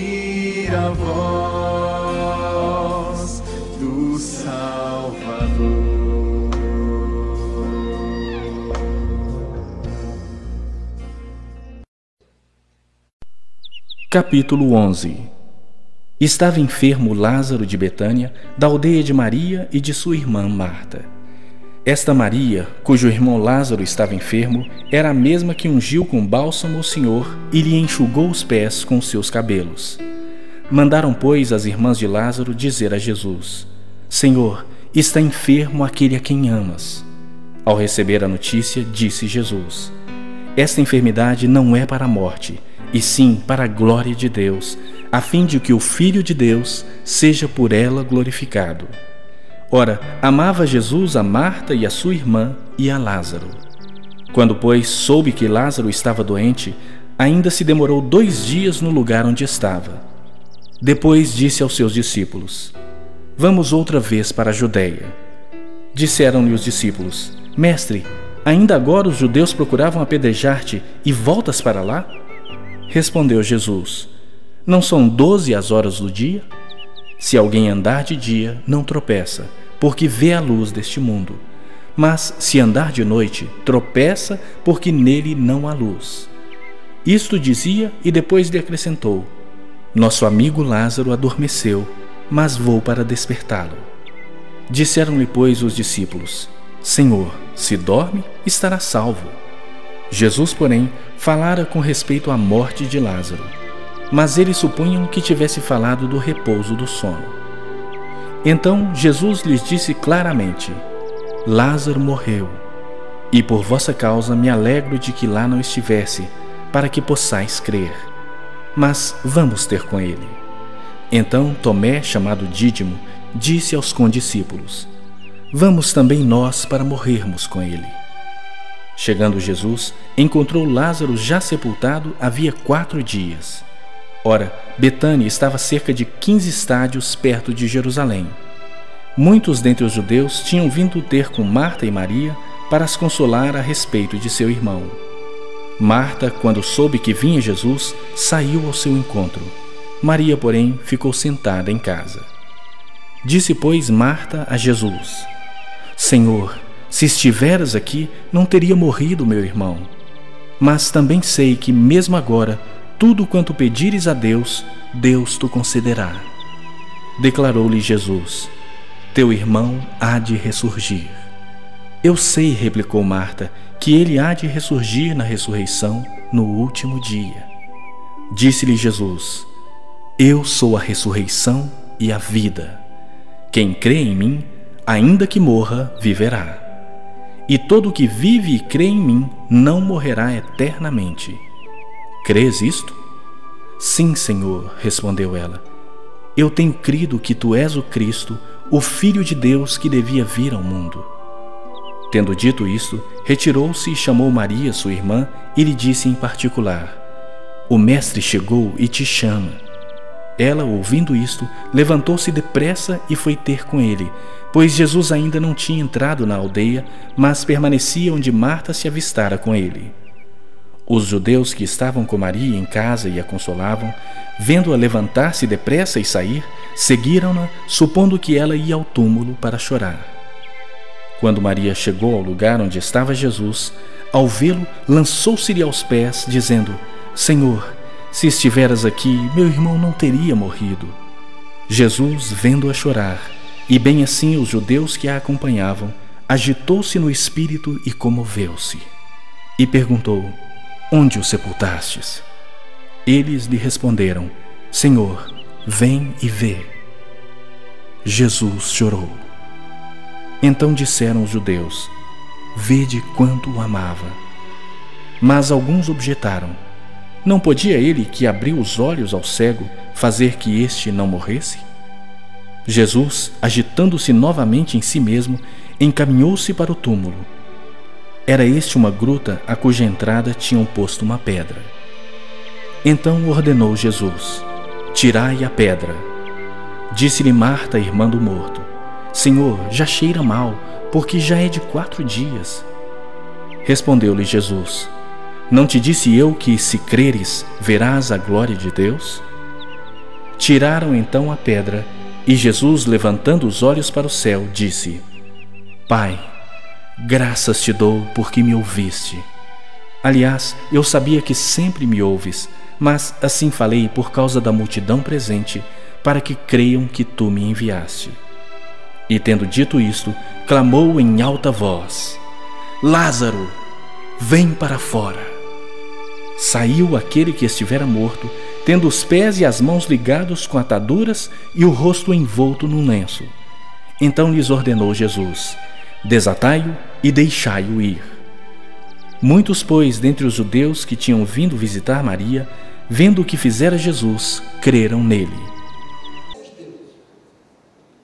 ouvir a voz do Salvador. Capítulo 11. Estava enfermo Lázaro de Betânia, da aldeia de Maria e de sua irmã Marta. Esta Maria, cujo irmão Lázaro estava enfermo, era a mesma que ungiu com bálsamo o Senhor e lhe enxugou os pés com seus cabelos. Mandaram, pois, as irmãs de Lázaro dizer a Jesus: Senhor, está enfermo aquele a quem amas. Ao receber a notícia, disse Jesus: Esta enfermidade não é para a morte, e sim para a glória de Deus, a fim de que o Filho de Deus seja por ela glorificado. Ora, amava Jesus a Marta e a sua irmã e a Lázaro. Quando, pois, soube que Lázaro estava doente, ainda se demorou 2 dias no lugar onde estava. Depois disse aos seus discípulos: Vamos outra vez para a Judeia. Disseram-lhe os discípulos: Mestre, ainda agora os judeus procuravam apedrejar-te e voltas para lá? Respondeu Jesus: Não são 12 as horas do dia? Se alguém andar de dia, não tropeça, porque vê a luz deste mundo. Mas se andar de noite, tropeça, porque nele não há luz. Isto dizia e depois lhe acrescentou: Nosso amigo Lázaro adormeceu, mas vou para despertá-lo. Disseram-lhe, pois, os discípulos: Senhor, se dorme, estará salvo. Jesus, porém, falara com respeito à morte de Lázaro, mas eles supunham que tivesse falado do repouso do sono. Então Jesus lhes disse claramente: Lázaro morreu, e por vossa causa me alegro de que lá não estivesse, para que possais crer. Mas vamos ter com ele. Então Tomé, chamado Dídimo, disse aos condiscípulos: Vamos também nós para morrermos com ele. Chegando Jesus, encontrou Lázaro já sepultado havia 4 dias. Ora, Betânia estava a cerca de 15 estádios perto de Jerusalém. Muitos dentre os judeus tinham vindo ter com Marta e Maria para as consolar a respeito de seu irmão. Marta, quando soube que vinha Jesus, saiu ao seu encontro. Maria, porém, ficou sentada em casa. Disse, pois, Marta a Jesus: Senhor, se estiveras aqui, não teria morrido meu irmão. Mas também sei que, mesmo agora, tudo quanto pedires a Deus, Deus te concederá. Declarou-lhe Jesus: Teu irmão há de ressurgir. Eu sei, replicou Marta, que ele há de ressurgir na ressurreição no último dia. Disse-lhe Jesus: Eu sou a ressurreição e a vida. Quem crê em mim, ainda que morra, viverá. E todo o que vive e crê em mim não morrerá eternamente. Crês isto? Sim, Senhor, respondeu ela. Eu tenho crido que tu és o Cristo, o Filho de Deus que devia vir ao mundo. Tendo dito isto, retirou-se e chamou Maria, sua irmã, e lhe disse em particular: O Mestre chegou e te chama. Ela, ouvindo isto, levantou-se depressa e foi ter com ele, pois Jesus ainda não tinha entrado na aldeia, mas permanecia onde Marta se avistara com ele. Os judeus que estavam com Maria em casa e a consolavam, vendo-a levantar-se depressa e sair, seguiram-na, supondo que ela ia ao túmulo para chorar. Quando Maria chegou ao lugar onde estava Jesus, ao vê-lo, lançou-se-lhe aos pés, dizendo: Senhor, se estiveras aqui, meu irmão não teria morrido. Jesus, vendo-a chorar, e bem assim os judeus que a acompanhavam, agitou-se no espírito e comoveu-se. E perguntou: Onde o sepultastes? Eles lhe responderam: Senhor, vem e vê. Jesus chorou. Então disseram os judeus: Vede quanto o amava. Mas alguns objetaram: Não podia ele, que abriu os olhos ao cego, fazer que este não morresse? Jesus, agitando-se novamente em si mesmo, encaminhou-se para o túmulo. Era este uma gruta a cuja entrada tinham posto uma pedra. Então ordenou Jesus: Tirai a pedra. Disse-lhe Marta, irmã do morto: Senhor, já cheira mal, porque já é de 4 dias. Respondeu-lhe Jesus: Não te disse eu que, se creres, verás a glória de Deus? Tiraram então a pedra, e Jesus, levantando os olhos para o céu, disse: Pai, graças te dou porque me ouviste. Aliás, eu sabia que sempre me ouves, mas assim falei por causa da multidão presente, para que creiam que tu me enviaste. E tendo dito isto, clamou em alta voz: Lázaro, vem para fora. Saiu aquele que estivera morto, tendo os pés e as mãos ligados com ataduras e o rosto envolto num lenço. Então lhes ordenou Jesus: Desatai-o e deixai-o ir. Muitos, pois, dentre os judeus que tinham vindo visitar Maria, vendo o que fizera Jesus, creram nele.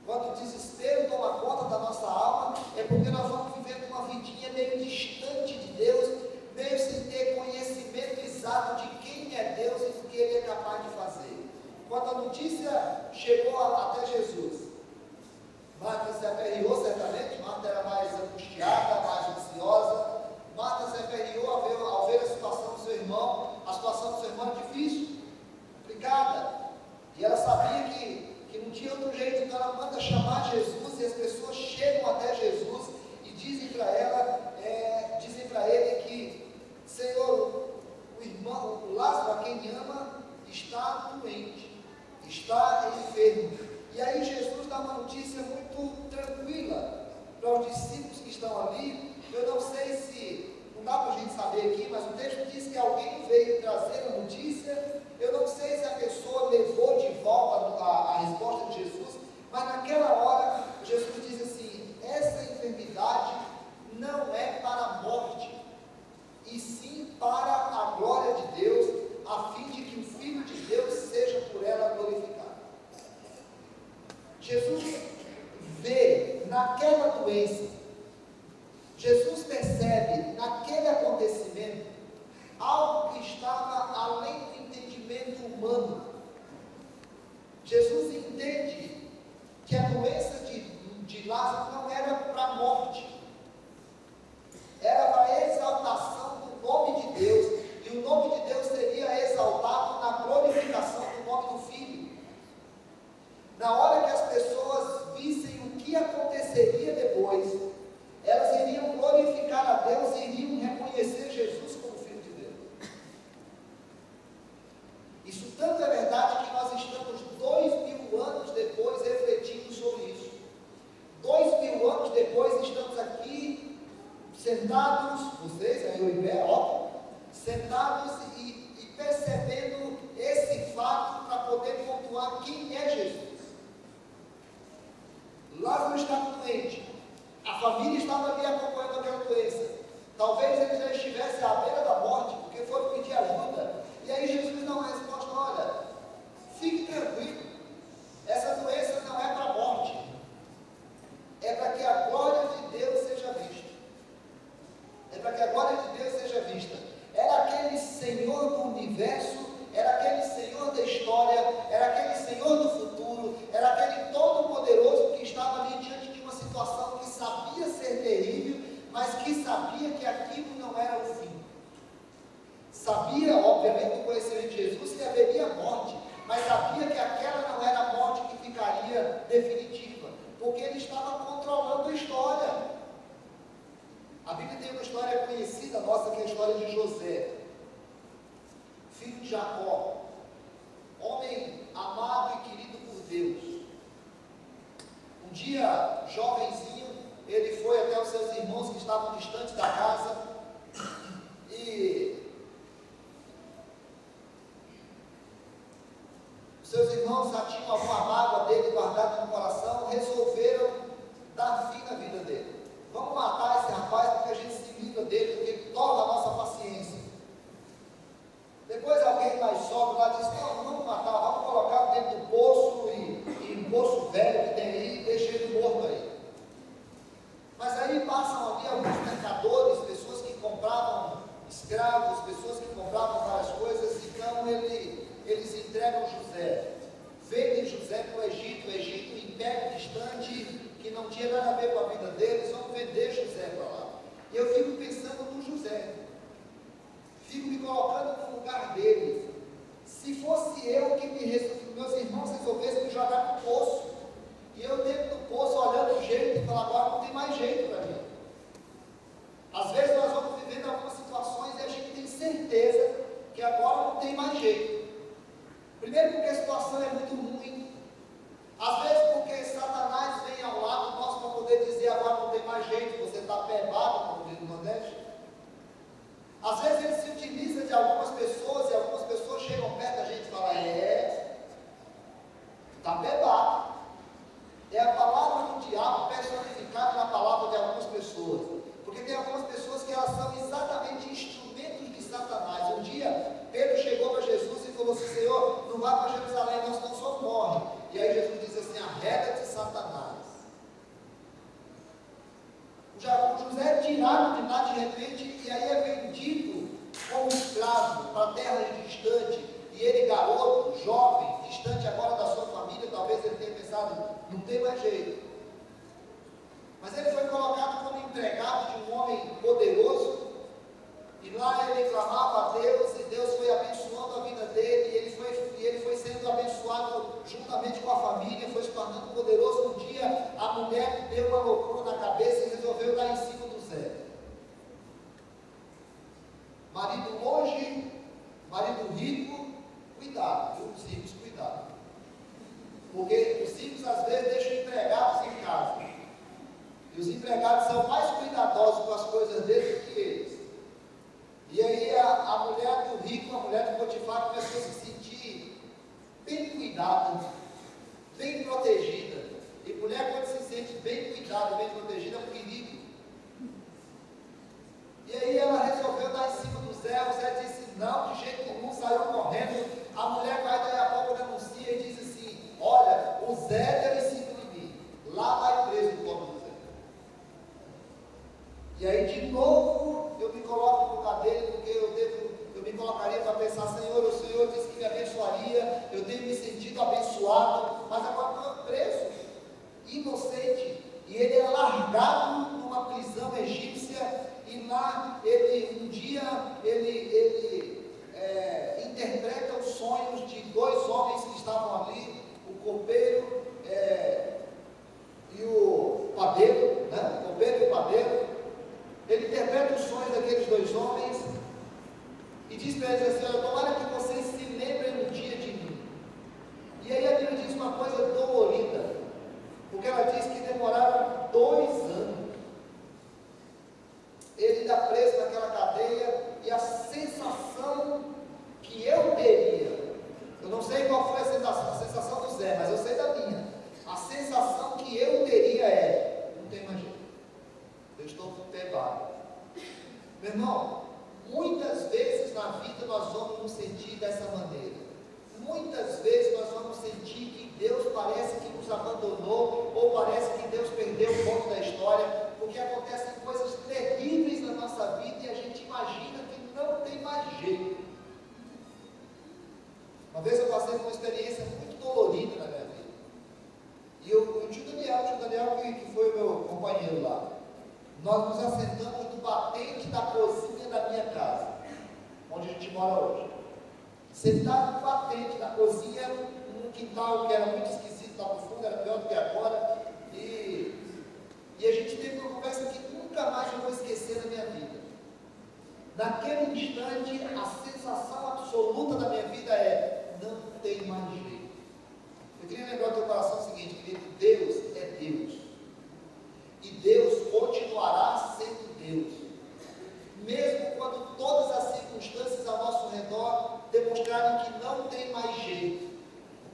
Quando o desespero toma conta da nossa alma, é porque nós vamos vivendo uma vidinha meio distante de Deus, meio sem ter conhecimento exato de quem é Deus e do que Ele é capaz de fazer. Quando a notícia chegou até Jesus, Marta se aperreou certamente. Marta era mais angustiada, mais ansiosa. Marta se aperreou ao ver a situação do seu irmão. A situação do seu irmão era difícil, complicada, e ela sabia que não tinha outro jeito. Então ela manda chamar Jesus, e as pessoas chegam até Jesus e dizem para ele que: Senhor, o irmão, o Lázaro, a quem ama, está doente, está enfermo. E aí Jesus dá uma notícia muito tranquila para os discípulos que estão ali. Eu não sei se, não dá para a gente saber aqui, mas o texto diz que alguém veio trazer a notícia. Eu não sei se a pessoa levou de volta a resposta de Jesus, mas naquela hora Jesus diz assim: essa enfermidade não é para a morte, e sim para a glória de Deus, a fim de que o Filho de Deus seja por ela glorificado. Jesus vê naquela doença, Jesus percebe naquele acontecimento algo que estava além do entendimento humano. Jesus entende que a doença de Lázaro não era para a morte, era para a exaltação do nome de Deus, e o nome de Deus seria exaltado na glorificação do nome do Filho. Na hora que as pessoas vissem o que aconteceria depois, elas iriam glorificar a Deus e iriam reconhecer Jesus como Filho de Deus. Isso tanto é verdade que nós estamos 2000 anos depois refletindo sobre isso. 2000 anos depois estamos aqui sentados, vocês, eu e Bé, óbvio, sentados e percebendo esse fato para poder pontuar quem é Jesus. Lázaro estava doente, a família estava ali acompanhando aquela doença. Talvez ele já estivesse à beira da morte, porque foram pedir ajuda. E aí Jesus dá uma resposta: olha, fique tranquilo, essa doença não é para a morte, é para que a glória de Deus seja vista. É para que a glória de Deus seja vista. Era aquele Senhor do universo, era aquele Senhor da história, era aquele Senhor do futuro, era aquele Todo-Poderoso que estava ali diante de uma situação que sabia ser terrível, mas que sabia que aquilo não era o fim. Sabia, obviamente, no conhecimento de Jesus, que haveria morte, mas sabia que aquela não era a morte que ficaria definitiva, porque ele estava controlando a história. A Bíblia tem uma história conhecida nossa, que é a história de José, filho de Jacó, homem amado e querido por Deus. Um dia, jovenzinho, ele foi até os seus irmãos que estavam distantes da casa, e seus irmãos já tinham alguma mágoa dele guardada no coração, resolveram dar fim na vida dele. Vamos matar esse rapaz porque a gente se livra dele, porque ele torna a nossa paciência. Depois alguém mais sóbrio lá disse: não, vamos matar, vamos colocar dentro do poço, e um poço velho que tem aí, e deixa ele morto aí. Mas aí passam ali alguns mercadores, pessoas que compravam escravos, pessoas que compravam várias coisas, então eles entregam José, vendem José para o Egito, um império distante, que não tinha nada a ver com a vida deles. Vão vender José para lá. E eu fico pensando no José, fico me colocando no lugar dele. Se fosse eu que meus irmãos situação é muito ruim. Às vezes porque Satanás vem ao lado nosso para poder dizer agora não tem mais jeito, você está pebado, como diz no Nordeste. Às vezes ele se utiliza de algumas pessoas e algumas pessoas chegam perto da gente e falam, está pebado. É a palavra do diabo personificada na palavra de algumas pessoas. Porque tem algumas pessoas que elas são exatamente instrumentos de Satanás. Um dia Pedro chegou para Jesus e falou assim, Senhor, não vá para Jerusalém, nós não só morre. E aí Jesus diz assim, arreda-te Satanás. O José é tirado de lá de repente e aí é vendido como escravo para terras distantes. E ele, garoto, jovem, distante agora da sua família, talvez ele tenha pensado, não tem mais jeito. Mas ele foi colocado como empregado de um homem poderoso, e lá ele clamava a Deus, e Deus foi abençoando a vida dele, e ele foi sendo abençoado juntamente com a família, foi se tornando poderoso. Um dia a mulher deu uma loucura na cabeça e resolveu dar em cima do Zé. Marido longe, marido rico, cuidado, viu? Os ricos, cuidado. Porque os ricos às vezes deixam empregados em casa. E os empregados são mais cuidadosos com as coisas deles do que eles. E aí a mulher do rico, a mulher do Potifar, começou a se sentir bem cuidada, bem protegida. E mulher, quando se sente bem cuidada, bem protegida, é um perigo. E aí ela resolveu dar em cima do Zé. O Zé disse não, de jeito nenhum, saiu correndo. A mulher vai daí a pouco, denuncia e diz assim, olha, o Zé deu em cima de mim, lá vai preso o pobre do Zé. E aí de novo eu me coloco no lugar dele, porque eu me colocaria para pensar, Senhor, o Senhor disse que me abençoaria, eu tenho me sentido abençoado, mas agora estou preso, inocente. E ele é largado numa prisão egípcia, e lá ele, um dia, ele interpreta os sonhos de dois homens que estavam ali, o copeiro e o padeiro, né? O copeiro e o padeiro. Ele interpreta os sonhos daqueles dois homens e diz para eles assim, olha, tomara que vocês se lembrem um dia de mim. E aí a Bíblia diz uma coisa dolorida, porque ela diz que demoraram 2 anos. Ele está preso naquela cadeia e a sensação que eu teria, eu não sei qual foi a sensação do Zé, mas eu sei da minha. A sensação que eu teria é, não tem mais jeito, eu estou pegado. Meu irmão, muitas vezes na vida nós vamos nos sentir dessa maneira. Muitas vezes nós vamos sentir que Deus parece que nos abandonou, ou parece que Deus perdeu o ponto da história, porque acontecem coisas terríveis na nossa vida e a gente imagina que não tem mais jeito. Uma vez eu passei por uma experiência muito dolorida na minha vida. E o tio Daniel que foi o meu companheiro lá, nós nos assentamos no batente da cozinha da minha casa, onde a gente mora hoje. Sentado no batente da cozinha, num quintal que era muito esquisito lá no fundo, era pior do que agora, e a gente teve uma conversa que nunca mais eu vou esquecer na minha vida. Naquele instante, a sensação absoluta da minha vida é, não tem mais jeito. Eu queria lembrar ao teu coração o seguinte, querido, Deus é Deus. E Deus continuará sendo Deus. Mesmo quando todas as circunstâncias ao nosso redor demonstrarem que não tem mais jeito.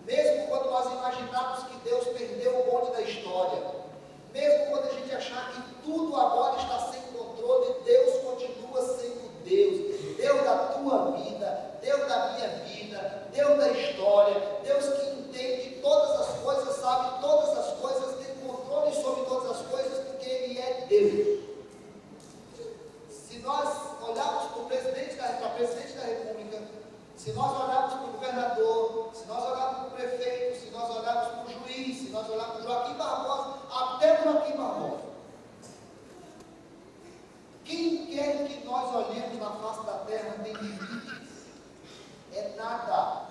Mesmo quando nós imaginarmos que Deus perdeu o bonde da história. Mesmo quando a gente achar que tudo agora está sem controle, Deus continua sendo Deus. Deus da tua vida, Deus da minha vida, Deus da história, Deus que entende todas as coisas, sabe todas as coisas, tem controle sobre todas as coisas, porque Ele é Deus. Se nós olharmos para o presidente da República, se nós olharmos para o governador, se nós olharmos para o prefeito, se nós olharmos para o juiz, se nós olharmos para o Joaquim Barbosa, até o Joaquim Barbosa, quem quer que nós olhemos na face da terra tem limites, é nada,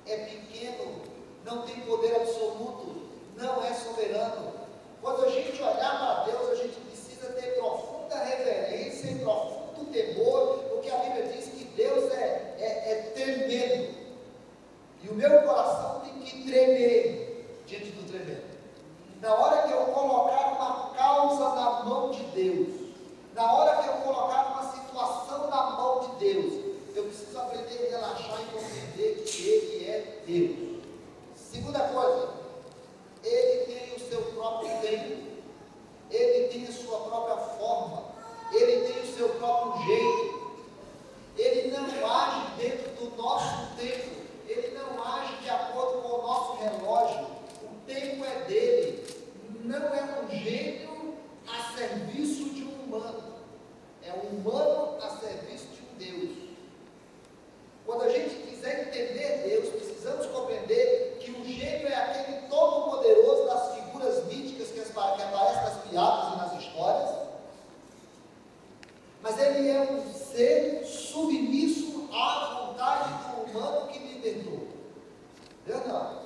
é pequeno, não tem poder absoluto, não é soberano. Quando a gente olhar para Deus, a gente precisa ter profunda reverência e profundo temor, porque a Bíblia diz que Deus é tremendo, e o meu coração tem que tremer diante do tremendo. Na hora que eu colocar uma causa na mão de Deus, na hora que eu colocar uma situação na mão de Deus, eu preciso aprender a relaxar e compreender que Ele é Deus. Segunda coisa, Ele tem o seu próprio tempo, Ele tem a sua própria forma, Ele tem o seu próprio jeito. Ele não age dentro do nosso tempo, Ele não age de acordo com o nosso relógio. O tempo é dele, não é um gênio a serviço de um humano, é um humano a serviço de um Deus. Quando a gente quiser entender Deus, precisamos compreender que o gênio é aquele todo-poderoso das figuras míticas que aparecem nas piadas e nas histórias, mas ele é um ser submisso à vontade do humano que libertou. Deus não.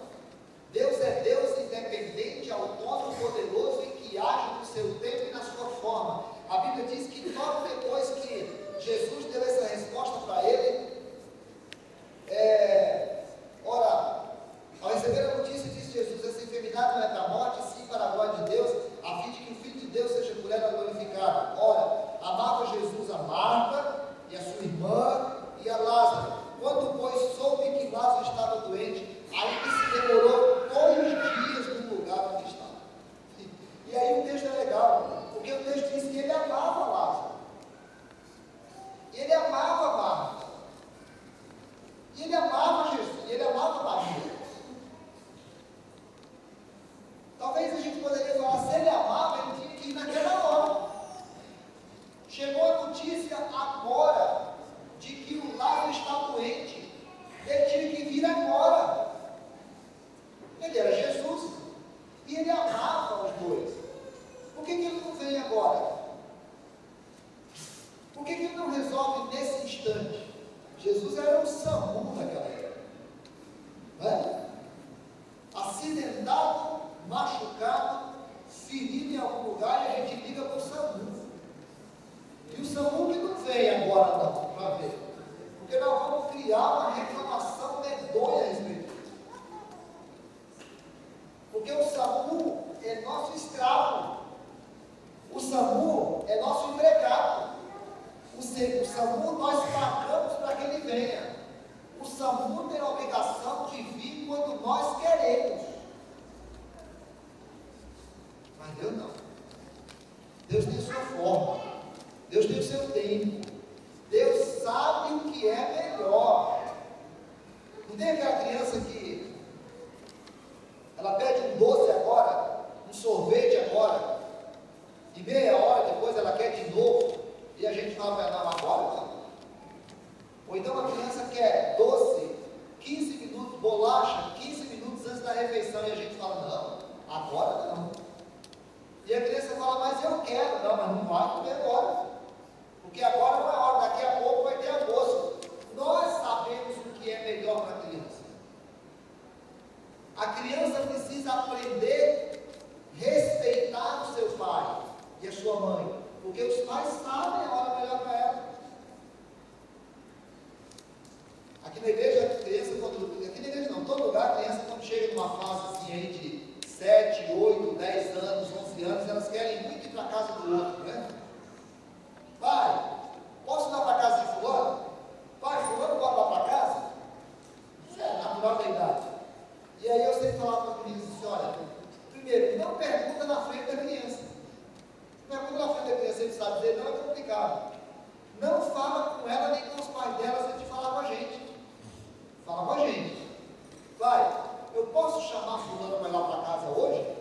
Deus é Deus independente, autônomo, poderoso e que age no seu tempo e na sua forma. A Bíblia diz que logo depois que Jesus deu essa resposta para ele, ora, ao receber a notícia, disse Jesus: essa enfermidade não é para a morte, sim para a glória de Deus, a fim de que o Filho de Deus seja por ela glorificado. Ora, amava Jesus a Marta e a sua irmã e a Lázaro. Quando, pois, soube que Lázaro estava doente, ainda se demorou 2 dias no lugar onde estava. E aí o texto é legal, porque o texto diz que ele amava Lázaro, ele amava Marta, e ele amava Jesus, e ele amava Maria. Talvez a gente poderia falar, se ele amava, ele tinha que ir naquela hora. Chegou a notícia agora de que o Lázaro está doente, ele tinha que vir agora. Ele era Jesus e ele amava os dois. Por que ele não vem agora? Por que ele não resolve nesse instante? Jesus era um SAMU naquela época, não é? Acidentado, machucado, ferido em algum lugar, e a gente liga para o SAMU. E o SAMU que não vem agora não, para ver, porque nós vamos criar uma reclamação medonha a respeito disso. Porque o SAMU é nosso escravo, o SAMU é nosso empregado, o SAMU nós pagamos para que ele venha, o SAMU tem a obrigação de vir quando nós queremos, mas Deus não. Deus tem a sua forma, Deus tem o seu tempo, Deus sabe o que é melhor. Não tem aquela criança que ela pede um doce agora, um sorvete agora, e meia hora depois ela quer de novo, e a gente fala para ela, não, agora não. Ou então a criança quer doce, 15 minutos, bolacha, 15 minutos antes da refeição, e a gente fala, não, agora não. E a criança fala, mas eu quero, não, mas não vai comer agora, porque agora não é hora, daqui a pouco vai ter almoço. Nós sabemos o que é melhor para a criança. A criança precisa aprender a respeitar o seu pai e a sua mãe, porque os pais sabem a hora melhor para ela. Aqui na igreja, a criança, aqui na igreja não, todo lugar, a criança quando chega numa fase assim aí de 7, 8, 10 anos, 11 anos, elas querem muito ir para a casa do outro, né? Pai, posso ir lá para a casa de fulano? Pai, fulano pode ir lá para casa? Isso é natural da idade. E aí eu sempre falava para as meninas assim, olha, primeiro, não pergunta na frente da criança. Pergunta na frente da criança, ele sabe dizer, não é complicado. Não fala com ela nem com os pais dela antes de falar com a gente. Fala com a gente. Pai, eu posso chamar fulano para ir lá para casa hoje?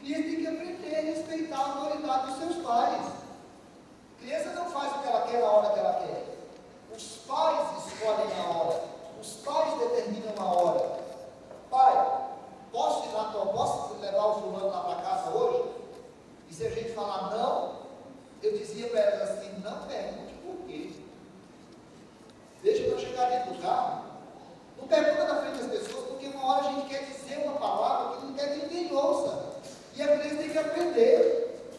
Criança tem que aprender a respeitar a autoridade dos seus pais. Criança não faz o que ela quer na hora que ela quer. Os pais escolhem a hora. Os pais determinam a hora. Pai, posso ir lá, posso levar o fulano lá para casa hoje? E se a gente falar não, eu dizia para elas assim, não pergunte por quê. Deixa eu chegar dentro do carro. Não pergunta na frente das pessoas, porque uma hora a gente quer dizer uma palavra que não quer que ninguém ouça. E a criança tem que aprender.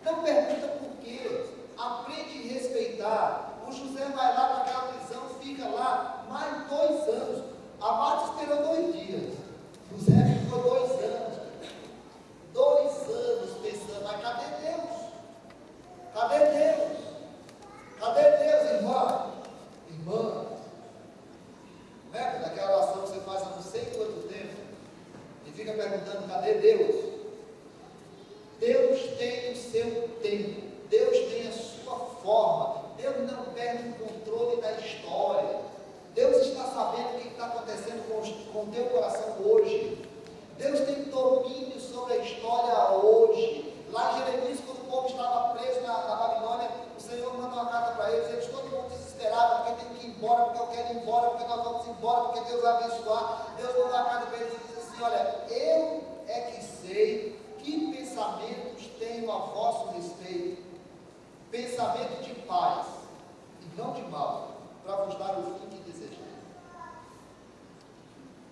Não pergunta por quê. Aprende a respeitar. O José vai lá para aquela prisão, fica lá mais 2 anos. A Marta esperou 2 dias. e fica perguntando, cadê Deus? Deus tem o seu tempo, Deus tem a sua forma, Deus não perde o controle da história. Deus está sabendo o que está acontecendo com o teu coração hoje. Deus tem domínio sobre a história hoje. Lá em Jeremias, quando o povo estava preso na Babilônia, o Senhor mandou uma carta para eles todo mundo desesperado, porque tem que ir embora, porque eu quero ir embora, porque nós vamos embora, porque Deus vai abençoar. Deus mandou uma carta para eles e disse assim, olha, eu é que sei que pensamentos tenho a vosso respeito, pensamento de paz e não de mal, para vos dar o fim que desejais.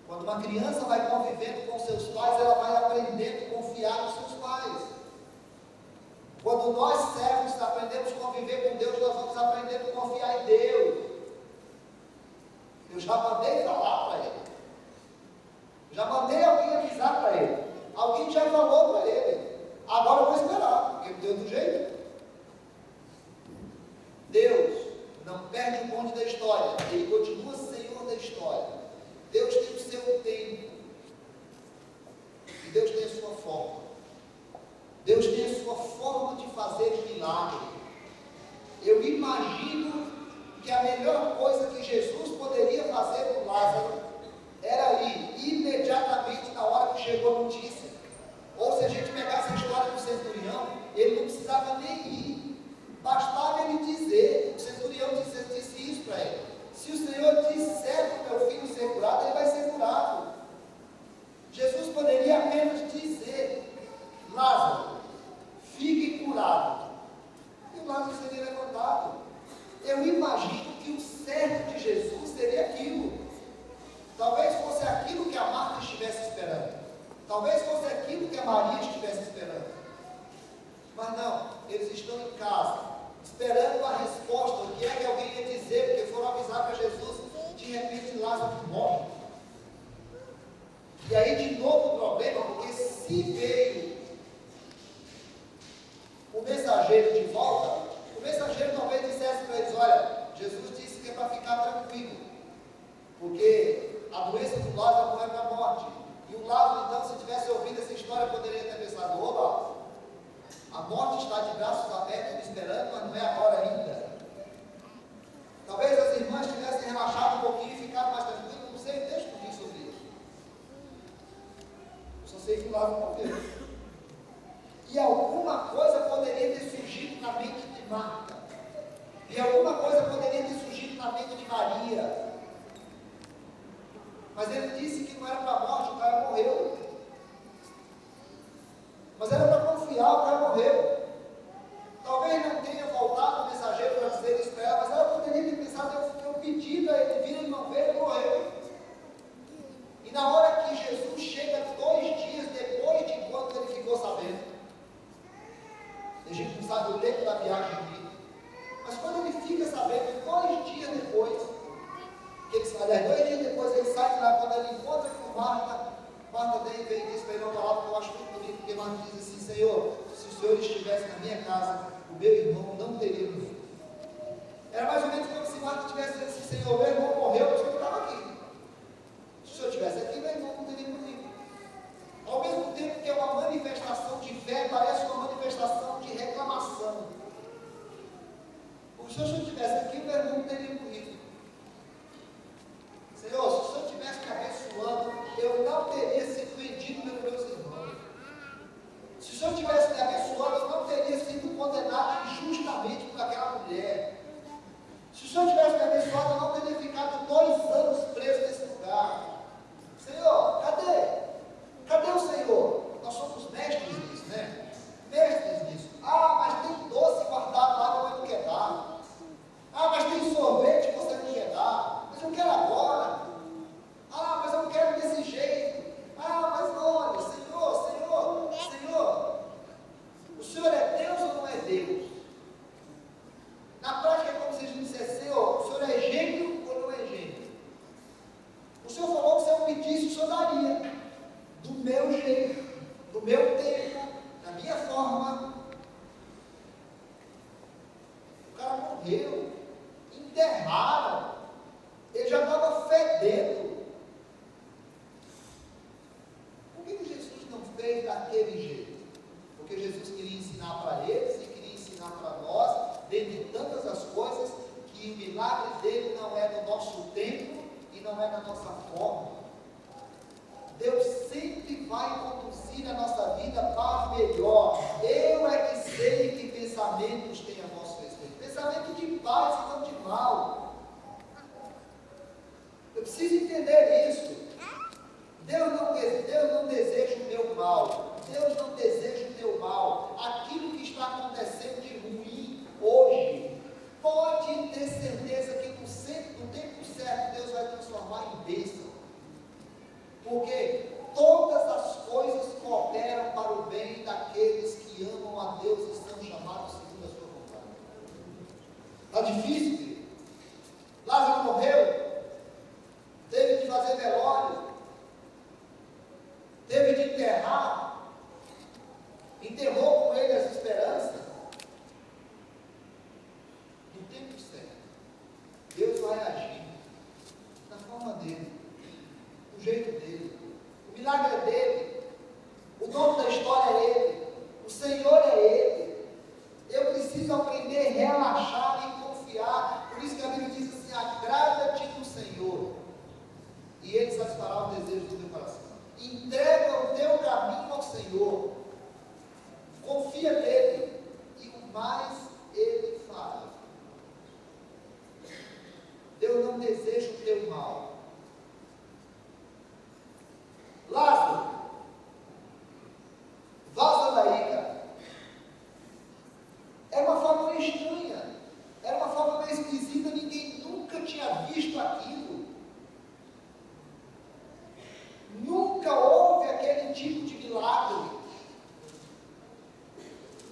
Quando uma criança vai convivendo com seus pais, ela vai aprendendo a confiar nos seus pais. Quando nós servos aprendemos a conviver com Deus, nós vamos aprendendo a confiar em Deus. Eu já mandei falar para ele. Já mandei alguém avisar para ele. Alguém já falou para ele. Agora eu vou esperar, porque deu do jeito. Deus não perde o bonde da história. Ele continua Senhor da história. Deus tem o seu tempo. E Deus tem a sua forma. Deus tem a sua forma de fazer milagre. Eu imagino que a melhor coisa que Jesus poderia fazer por Lázaro era ir imediatamente na hora que chegou a notícia. Ou se a gente pegasse a história do centurião, ele não precisava nem ir. Bastava ele dizer, o centurião disse isso para ele. Se o Senhor disser para o meu filho ser curado, ele vai ser curado. Jesus poderia apenas dizer, Lázaro, fique curado. E o Lázaro seria levantado. Eu imagino que o certo de Jesus seria aquilo. Talvez fosse aquilo que a Marta estivesse esperando. Talvez fosse aquilo que a Maria estivesse esperando. Mas não, eles estão em casa, esperando a resposta, o que é que alguém ia dizer, porque foram avisar para Jesus, de repente Lázaro morre. E aí de novo o problema, porque se veio o mensageiro de volta, o mensageiro talvez dissesse para eles, olha, Jesus disse que é para ficar tranquilo, porque a doença do Lázaro não é para a morte. E o Lázaro, então, se tivesse ouvido essa história, poderia ter pensado, opa, a morte está de braços abertos me esperando, mas não é agora ainda. Talvez as irmãs tivessem relaxado um pouquinho e ficado mais tranquilas, não sei, deixa eu dizer sobre isso. Só sei que o Lázaro morreu. E alguma coisa poderia ter surgido na mente de Marta. E alguma coisa poderia ter surgido na mente de Maria. Mas ele disse que não era para a morte, o cara morreu. Mas era para confiar, o cara morreu. Talvez não tenha voltado o mensageiro para dizer isso para ela, mas ela poderia ter pensado, eu pedi para ele vir, ele não veio, ele morreu. E na hora que Jesus chega 2 dias depois de quando ele ficou sabendo, a gente não sabe o tempo da viagem dele, mas quando ele fica sabendo, 2 dias depois, que ele, aliás, 2 dias depois ele sai de lá, quando ele encontra com Marta vem e diz para ele uma palavra que eu acho muito bonita, porque Marta diz assim, Senhor, se o Senhor estivesse na minha casa, o meu irmão não teria morrido. Era mais ou menos como se Marta tivesse dizendo assim, Senhor, meu irmão morreu, mas eu estava aqui. Se o Senhor estivesse aqui, meu irmão não teria morrido. Ao mesmo tempo que é uma manifestação de fé, parece uma manifestação de reclamação. Porque se o Senhor estivesse aqui, meu irmão não teria morrido. Senhor, se o Senhor estivesse me abençoando, eu não teria sido vendido pelos meus irmãos. Se o Senhor estivesse me abençoando, eu não teria sido condenado injustamente por aquela mulher. Se o Senhor tivesse me abençoado, eu não teria ficado 2 anos preso nesse lugar. Senhor, cadê? Cadê o Senhor? Nós somos mestres nisso, né? Mestres nisso. Ah, mas tem doce guardado lá que você não quer dar. Ah, mas tem sorvete que você não quer dar. Mas eu quero agora. Ah, mas eu quero desse jeito. fez daquele jeito? Porque Jesus queria ensinar para eles e queria ensinar para nós, dentre tantas as coisas, que o milagre dele não é no nosso tempo e não é na nossa forma. Deus sempre vai conduzir a nossa vida para melhor. Eu é que sei que pensamentos tem a nosso respeito. Pensamento de paz e não de mal. Eu preciso entender isso. Deus não deseja o meu mal. Deus não deseja o teu mal. Aquilo que está acontecendo de ruim hoje, pode ter certeza que no tempo certo Deus vai transformar em bênção. Porque todas as coisas cooperam para o bem daqueles que amam a Deus e são chamados segundo a sua vontade. Está difícil, filho? Lázaro morreu, teve de fazer velório, teve de enterrar, enterrou com ele as esperanças. No tempo certo, Deus vai agir da forma dele, do jeito dele. O milagre é dele, o dono da história é ele, o Senhor é ele. Eu preciso aprender a relaxar e confiar. Por isso que a Bíblia diz assim: agrada-te no Senhor e Ele satisfará o desejo do teu coração. Entrega o teu caminho ao Senhor, confia nele e o mais Ele fará. Deus não deseja o teu mal. Lázaro, vaza daí, cara. Era uma forma meio estranha, era uma forma meio esquisita, ninguém nunca tinha visto aquilo. Nunca houve aquele tipo de milagre.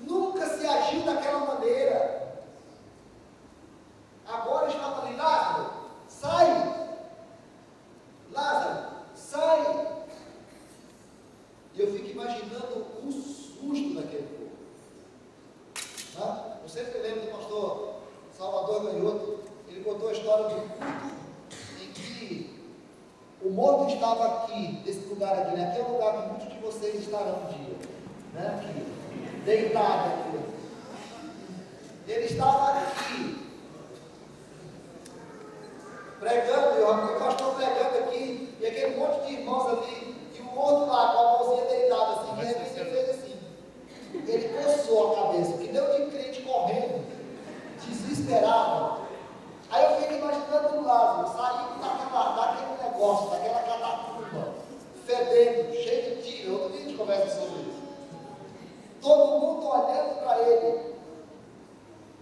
Nunca se agiu daquela maneira. Agora estava ali: Lázaro, sai! Lázaro, sai! E eu fico imaginando o susto daquele povo. Eu sempre lembro do pastor Salvador Ganhoto. Ele contou a história do culto em que o morto estava aqui, nesse lugar aqui, né? Aqui é o lugar que muitos de vocês estarão um dia, né? Aqui, deitado aqui. Ele estava aqui, pregando, o pastor pregando aqui, e aquele monte de irmãos ali, e o outro lá com a mãozinha deitada assim, de repente ele fez assim. Ele coçou a cabeça, que deu de crente correndo, desesperado. Aí eu fico imaginando o Lázaro saindo daquele negócio, daquela catacumba, fedendo, cheio de tiro. Outro dia a gente conversa sobre isso. Todo mundo olhando para ele.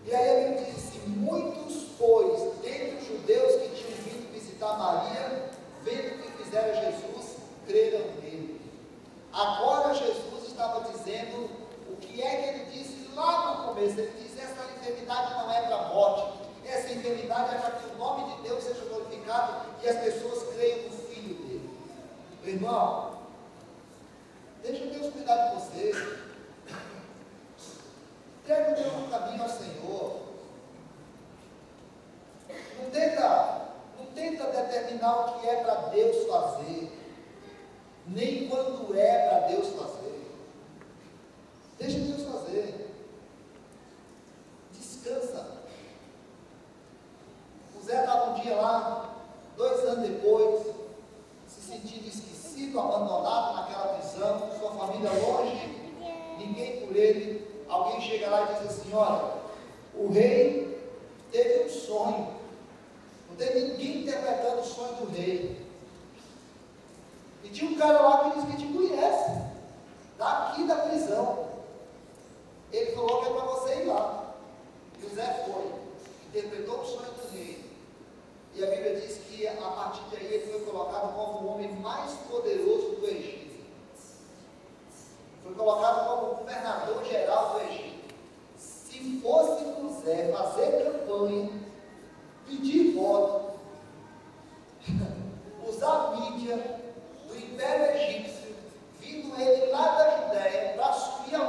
E aí a Bíblia diz assim: muitos, pois, dentre os judeus que tinham vindo visitar Maria, vendo o que fizera Jesus, creram nele. Agora Jesus estava dizendo o que é que ele disse lá no começo. Ele diz: essa enfermidade não é para a morte, essa enfermidade é para que o nome de Deus seja glorificado e as pessoas creiam no Filho dele. Meu irmão, deixa Deus cuidar de você. Entrega o teu caminho ao Senhor. Não tenta determinar o que é para Deus fazer, nem quando é para Deus fazer. Deixa Deus fazer. Descansa. O Zé estava um dia lá, 2 anos depois, se sentindo esquecido, abandonado naquela prisão, sua família longe, ninguém por ele. Alguém chega lá e diz assim: olha, o rei teve um sonho. Não tem ninguém interpretando o sonho do rei. E tinha um cara lá que disse que te conhece, daqui da prisão. Ele falou que é para você ir lá. E o Zé foi, interpretou o sonho do rei. E a Bíblia diz que a partir de aí ele foi colocado como o homem mais poderoso do Egito. Foi colocado como governador geral do Egito. Se fosse o Zé fazer campanha, pedir voto, usar a mídia do Império Egípcio, vindo ele lá da Judéia para assumir a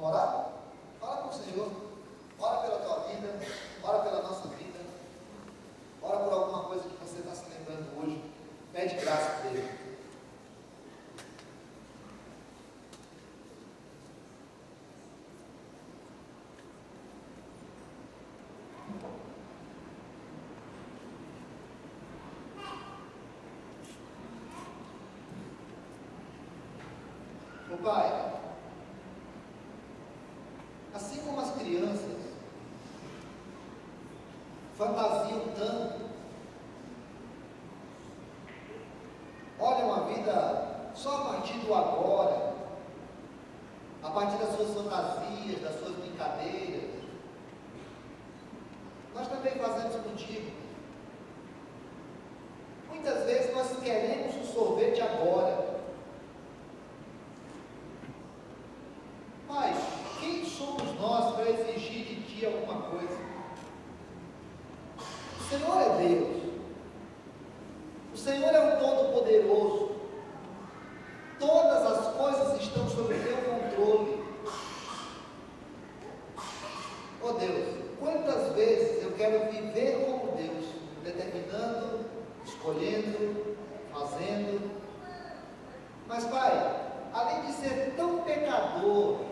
Vamos orar? Fala com o Senhor. Ora pela tua vida, ora pela nossa vida. Ora por alguma coisa que você está se lembrando hoje. Pede graça dele. Ô Pai, assim como as crianças fantasiam tanto, olham a vida só a partir do agora, a partir das suas fantasias, das suas brincadeiras, nós também fazemos contigo. Muitas vezes nós queremos o sorvete agora. Pai, quem somos nós para exigir de Ti alguma coisa? O Senhor é Deus. O Senhor é o Todo-Poderoso. Todas as coisas estão sob o Teu controle. Oh Deus, quantas vezes eu quero viver como Deus, determinando, escolhendo, fazendo. Mas Pai, além de ser tão pecador,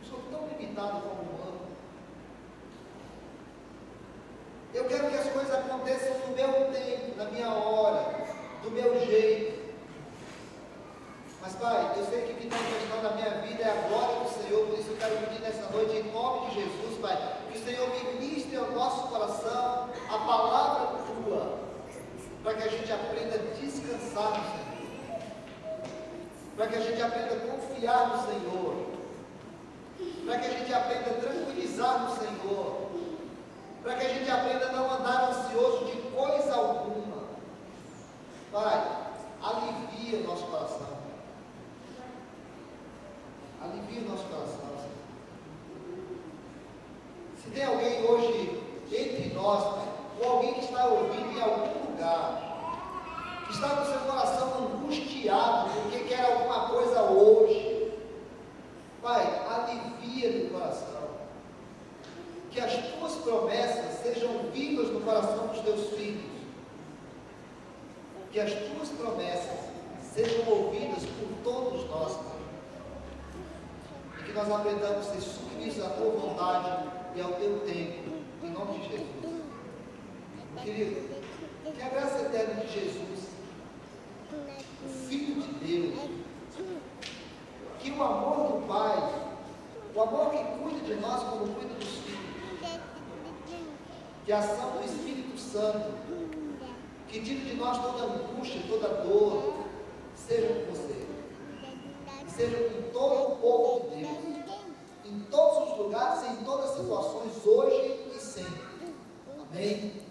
sou tão limitado como humano. Eu quero que as coisas aconteçam no meu tempo, na minha hora, do meu jeito. Mas Pai, eu sei que o que está em questão na minha vida é a glória do Senhor, por isso eu quero pedir nessa noite, em nome de Jesus, Pai, que o Senhor ministre ao nosso coração a palavra Tua, para que a gente aprenda a descansar no Senhor, para que a gente aprenda a confiar no Senhor, para que a gente aprenda a tranquilizar no Senhor, para que a gente aprenda a não andar ansioso de coisa alguma. Pai, alivia o nosso coração. Alivia o nosso coração, Senhor. Se tem alguém hoje entre nós, Pai, ou alguém que está ouvindo em algum lugar, que está com seu coração angustiado porque quer alguma coisa hoje, Pai, alivia no coração. Que as Tuas promessas sejam vivas no coração dos Teus filhos. Que as Tuas promessas sejam ouvidas por todos nós, Pai. E que nós aprendamos a ser submissos à Tua vontade e ao Teu tempo, em nome de Jesus. Querido, que a graça eterna de Jesus, o Filho de Deus, que o amor do Pai, o amor que cuida de nós como cuida dos filhos, que a ação do Espírito Santo, que tira de nós toda angústia, toda dor, seja com você, seja com todo o povo de Deus, em todos os lugares e em todas as situações, hoje e sempre. Amém?